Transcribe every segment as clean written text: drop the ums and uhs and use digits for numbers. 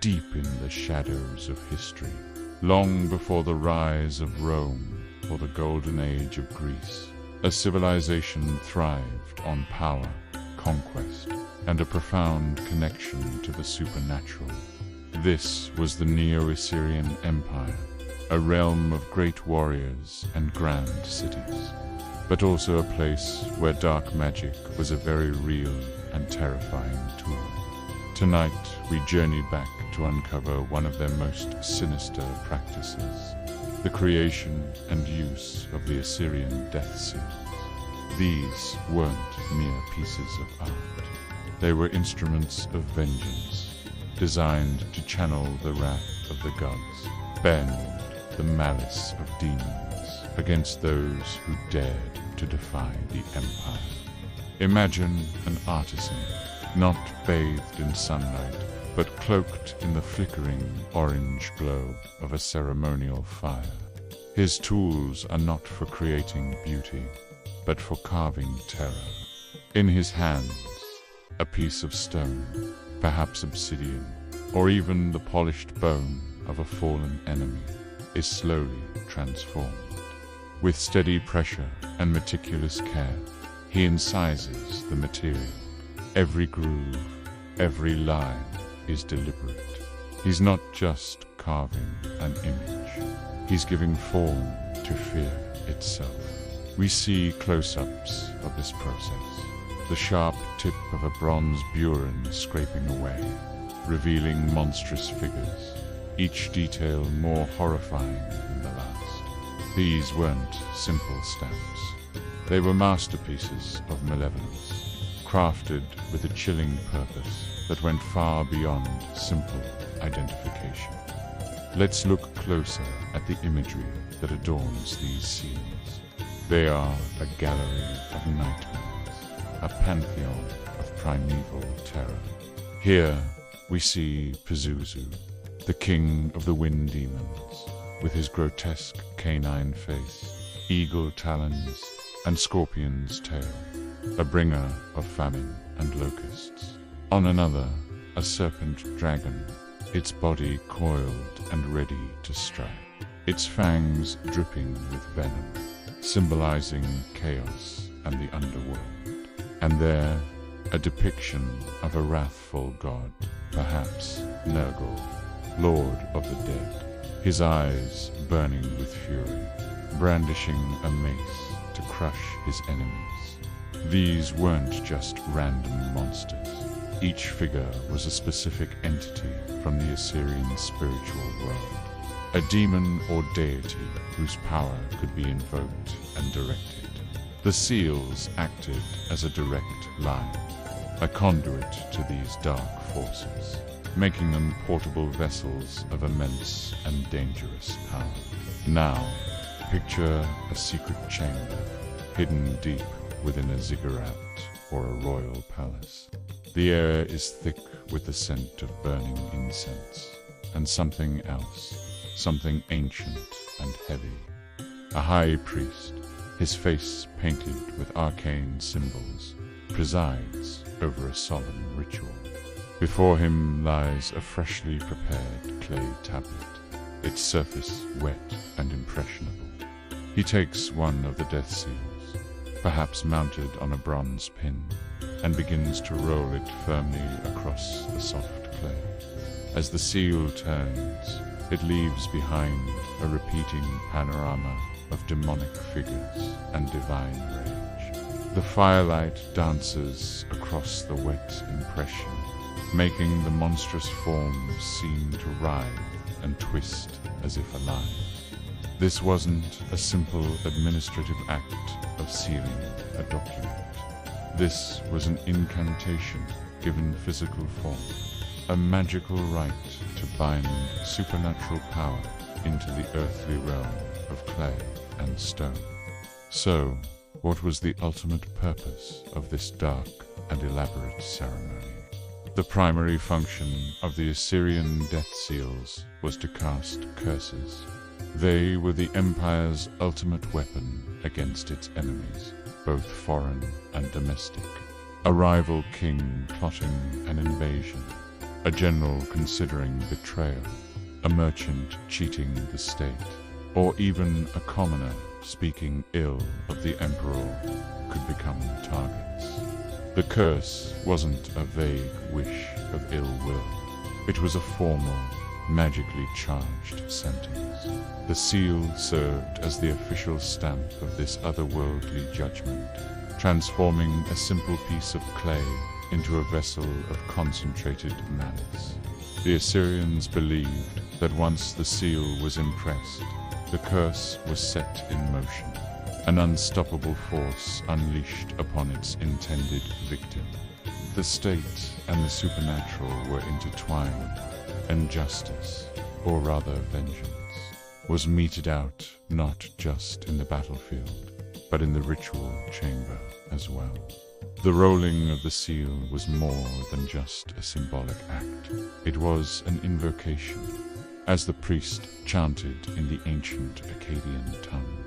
deep in the shadows of history, long before the rise of Rome or the golden age of Greece. A civilization thrived on power, conquest, and a profound connection to the supernatural. This was the Neo-Assyrian Empire, a realm of great warriors and grand cities, but also a place where dark magic was a very real and terrifying tool. Tonight, we journeyed back to uncover one of their most sinister practices, the creation and use of the Assyrian Death Seals. These weren't mere pieces of art. They were instruments of vengeance, designed to channel the wrath of the gods, bend the malice of demons against those who dared to defy the empire. Imagine an artisan, not bathed in sunlight, but cloaked in the flickering orange glow of a ceremonial fire. His tools are not for creating beauty, but for carving terror. In his hands, a piece of stone, perhaps obsidian, or even the polished bone of a fallen enemy, is slowly transformed. With steady pressure and meticulous care, he incises the material. Every groove, every line is deliberate. He's not just carving an image. He's giving form to fear itself. We see close-ups of this process. The sharp tip of a bronze burin scraping away, revealing monstrous figures, each detail more horrifying than the last. These weren't simple stamps. They were masterpieces of malevolence, crafted with a chilling purpose that went far beyond simple identification. Let's look closer at the imagery that adorns these seals. They are a gallery of nightmares, a pantheon of primeval terror. Here we see Pazuzu, the king of the wind demons, with his grotesque canine face, eagle talons, and scorpion's tail, a bringer of famine and locusts. On another, a serpent dragon, its body coiled and ready to strike, its fangs dripping with venom, symbolizing chaos and the underworld. And there, a depiction of a wrathful god, perhaps Nergal, lord of the dead, his eyes burning with fury, brandishing a mace to crush his enemies. These weren't just random monsters. Each figure was a specific entity from the Assyrian spiritual world, a demon or deity whose power could be invoked and directed. The seals acted as a direct line, a conduit to these dark forces, making them portable vessels of immense and dangerous power. Now, picture a secret chamber, hidden deep within a ziggurat or a royal palace. The air is thick with the scent of burning incense, and something else, something ancient and heavy. A high priest, his face painted with arcane symbols, presides over a solemn ritual. Before him lies a freshly prepared clay tablet, its surface wet and impressionable. He takes one of the death seals, perhaps mounted on a bronze pin, and begins to roll it firmly across the soft clay. As the seal turns, it leaves behind a repeating panorama of demonic figures and divine rage. The firelight dances across the wet impression, making the monstrous forms seem to writhe and twist as if alive. This wasn't a simple administrative act of sealing a document. This was an incantation given physical form, a magical rite to bind supernatural power into the earthly realm of clay and stone. So, what was the ultimate purpose of this dark and elaborate ceremony? The primary function of the Assyrian Death Seals was to cast curses. They were the empire's ultimate weapon against its enemies, both foreign and domestic. A rival king plotting an invasion, a general considering betrayal, a merchant cheating the state, or even a commoner speaking ill of the emperor could become targets. The curse wasn't a vague wish of ill will. It was a formal, magically charged sentence. The seal served as the official stamp of this otherworldly judgment, transforming a simple piece of clay into a vessel of concentrated malice. The Assyrians believed that once the seal was impressed, the curse was set in motion, an unstoppable force unleashed upon its intended victim. The state and the supernatural were intertwined, and justice, or rather vengeance, was meted out not just in the battlefield, but in the ritual chamber as well. The rolling of the seal was more than just a symbolic act. It was an invocation, as the priest chanted in the ancient Akkadian tongue,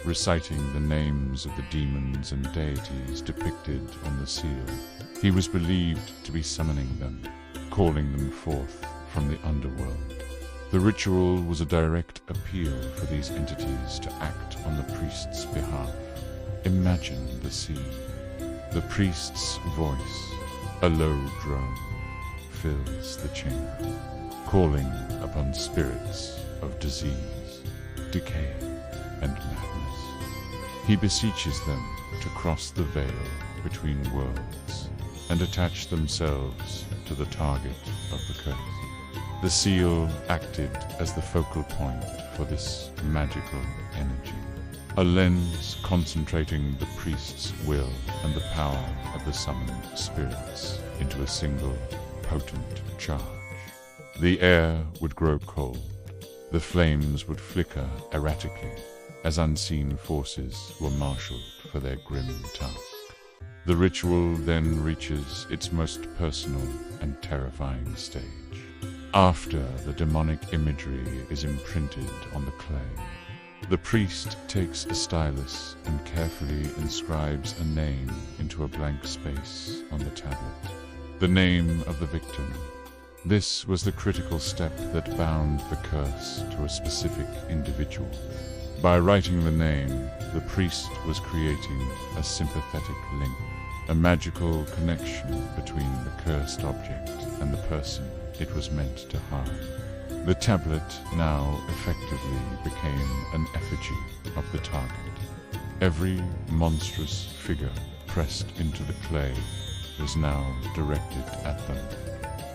reciting the names of the demons and deities depicted on the seal. He was believed to be summoning them, calling them forth from the underworld. The ritual was a direct appeal for these entities to act on the priest's behalf. Imagine the scene. The priest's voice, a low drone, fills the chamber, calling upon spirits of disease, decay, and madness. He beseeches them to cross the veil between worlds and attach themselves to the target of the curse. The seal acted as the focal point for this magical energy, a lens concentrating the priest's will and the power of the summoned spirits into a single, potent charge. The air would grow cold, the flames would flicker erratically as unseen forces were marshaled for their grim task. The ritual then reaches its most personal and terrifying stage. After the demonic imagery is imprinted on the clay, the priest takes a stylus and carefully inscribes a name into a blank space on the tablet. The name of the victim. This was the critical step that bound the curse to a specific individual. By writing the name, the priest was creating a sympathetic link, a magical connection between the cursed object and the person it was meant to harm. The tablet now effectively became an effigy of the target. Every monstrous figure pressed into the clay was now directed at them.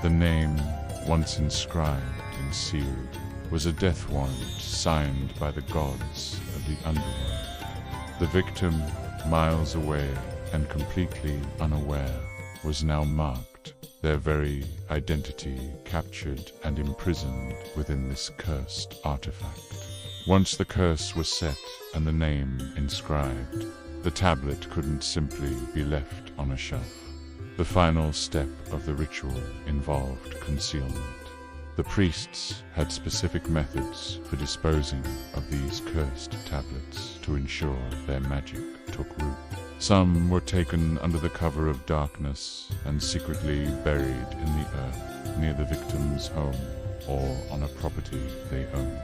The name, once inscribed and sealed, was a death warrant signed by the gods of the underworld. The victim, miles away and completely unaware, was now marked, their very identity captured and imprisoned within this cursed artifact. Once the curse was set and the name inscribed, the tablet couldn't simply be left on a shelf. The final step of the ritual involved concealment. The priests had specific methods for disposing of these cursed tablets to ensure their magic took root. Some were taken under the cover of darkness and secretly buried in the earth near the victim's home or on a property they owned.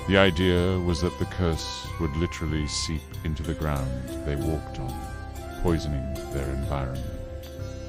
The idea was that the curse would literally seep into the ground they walked on, poisoning their environment.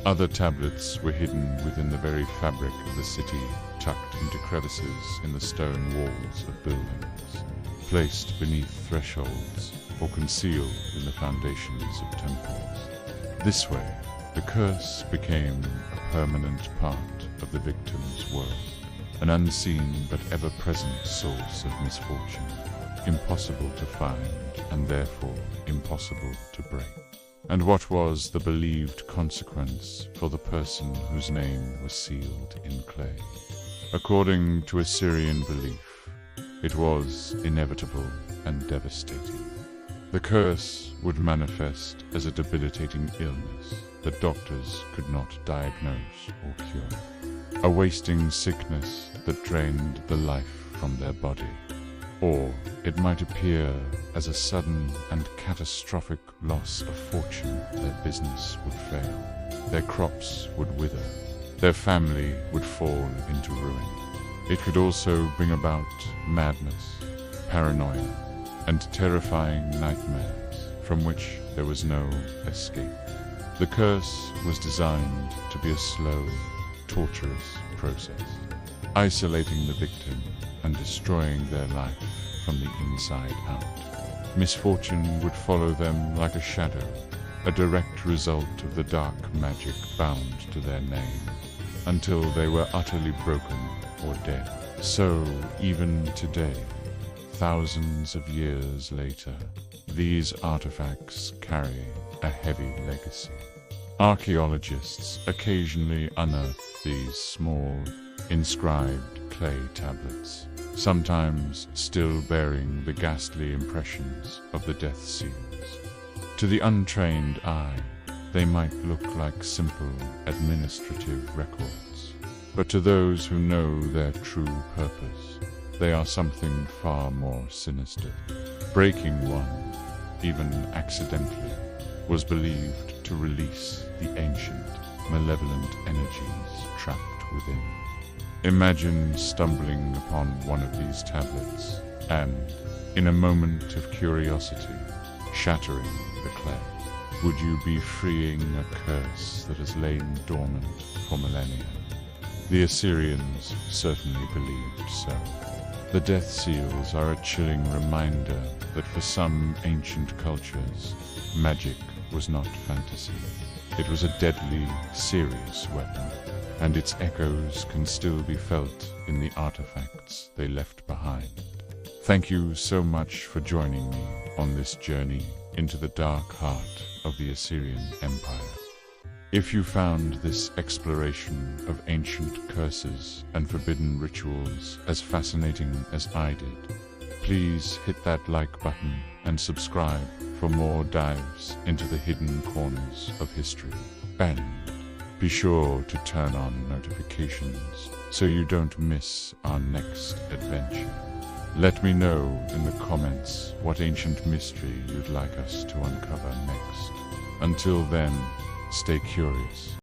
Other tablets were hidden within the very fabric of the city, tucked into crevices in the stone walls of buildings, placed beneath thresholds, or concealed in the foundations of temples. This way, the curse became a permanent part of the victim's world, an unseen but ever-present source of misfortune, impossible to find and therefore impossible to break. And what was the believed consequence for the person whose name was sealed in clay? According to Assyrian belief, it was inevitable and devastating. The curse would manifest as a debilitating illness that doctors could not diagnose or cure, a wasting sickness that drained the life from their body. Or it might appear as a sudden and catastrophic loss of fortune. Their business would fail, their crops would wither, their family would fall into ruin. It could also bring about madness, paranoia, and terrifying nightmares from which there was no escape. The curse was designed to be a slow, torturous process, isolating the victim and destroying their life from the inside out. Misfortune would follow them like a shadow, a direct result of the dark magic bound to their name, until they were utterly broken or dead. So, even today, thousands of years later, these artifacts carry a heavy legacy. Archaeologists occasionally unearth these small, inscribed clay tablets, sometimes still bearing the ghastly impressions of the Death Seals. To the untrained eye, they might look like simple administrative records, but to those who know their true purpose, they are something far more sinister. Breaking one, even accidentally, was believed to release the ancient, malevolent energies trapped within. Imagine stumbling upon one of these tablets and, in a moment of curiosity, shattering the clay. Would you be freeing a curse that has lain dormant for millennia? The Assyrians certainly believed so. The Death Seals are a chilling reminder that for some ancient cultures, magic was not fantasy. It was a deadly, serious weapon, and its echoes can still be felt in the artifacts they left behind. Thank you so much for joining me on this journey into the dark heart of the Assyrian Empire. If you found this exploration of ancient curses and forbidden rituals as fascinating as I did, please hit that like button and subscribe for more dives into the hidden corners of history. And be sure to turn on notifications so you don't miss our next adventure. Let me know in the comments what ancient mystery you'd like us to uncover next. Until then, stay curious.